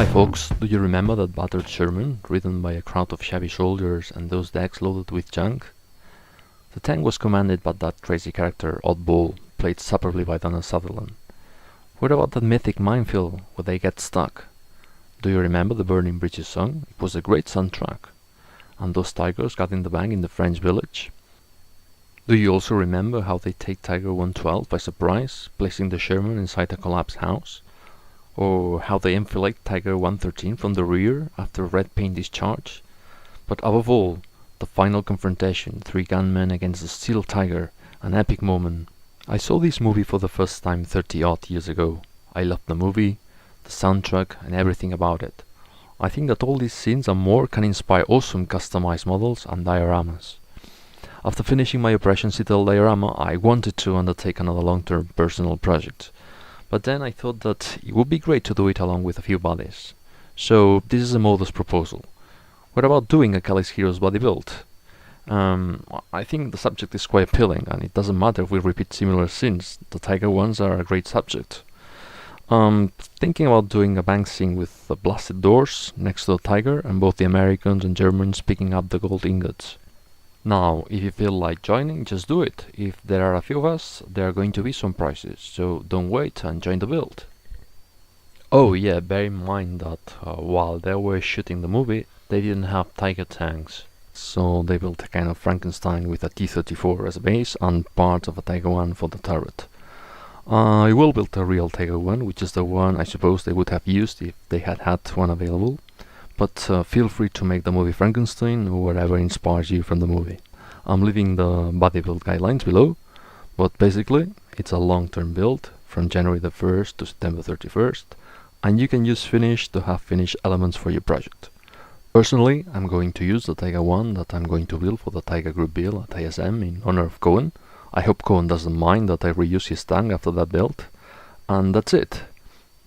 Hi folks, do you remember that battered Sherman, ridden by a crowd of shabby soldiers and those decks loaded with junk? The tank was commanded by that crazy character, Oddball, played superbly by Donald Sutherland. What about that mythic minefield where they get stuck? Do you remember the Burning Bridges song? It was a great soundtrack. And those tigers got in the bank in the French village? Do you also remember how they take Tiger 112 by surprise, placing the Sherman inside a collapsed house? Or how they enfilade Tiger 113 from the rear after red paint discharge? But above all, the final confrontation, 3 gunmen against the Steel Tiger, an epic moment. I saw this movie for the first time 30-odd years ago. I loved the movie, the soundtrack, and everything about it. I think that all these scenes and more can inspire awesome customized models and dioramas. After finishing my Operation Citadel diorama, I wanted to undertake another long-term personal project. But then I thought that it would be great to do it along with a few buddies. So this is a modest proposal. What about doing a Kelly's Heroes body build? I think the subject is quite appealing, and it doesn't matter if we repeat similar scenes. The Tiger ones are a great subject. Thinking about doing a bank scene with the blasted doors next to the Tiger and both the Americans and Germans picking up the gold ingots. Now, if you feel like joining, just do it. If there are a few of us, there are going to be some prizes, so don't wait and join the build. Oh yeah, bear in mind that while they were shooting the movie, they didn't have Tiger tanks. So they built a kind of Frankenstein with a T-34 as a base and parts of a Tiger 1 for the turret. I will build a real Tiger 1, which is the one I suppose they would have used if they had had one available. But feel free to make the movie Frankenstein or whatever inspires you from the movie. I'm leaving the body build guidelines below, but basically it's a long-term build from January the 1st to September 31st, and you can use finish to have finished elements for your project. Personally, I'm going to use the Tiger 1 that I'm going to build for the Tiger Group build at ISM in honor of Cohen. I hope Cohen doesn't mind that I reuse his tank after that build. And that's it.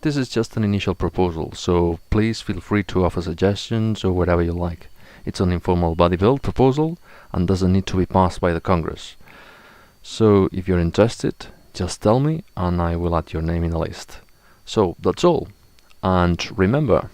This is just an initial proposal, so please feel free to offer suggestions or whatever you like. It's an informal body build proposal and doesn't need to be passed by the Congress. So if you're interested, just tell me and I will add your name in the list. So that's all. And remember,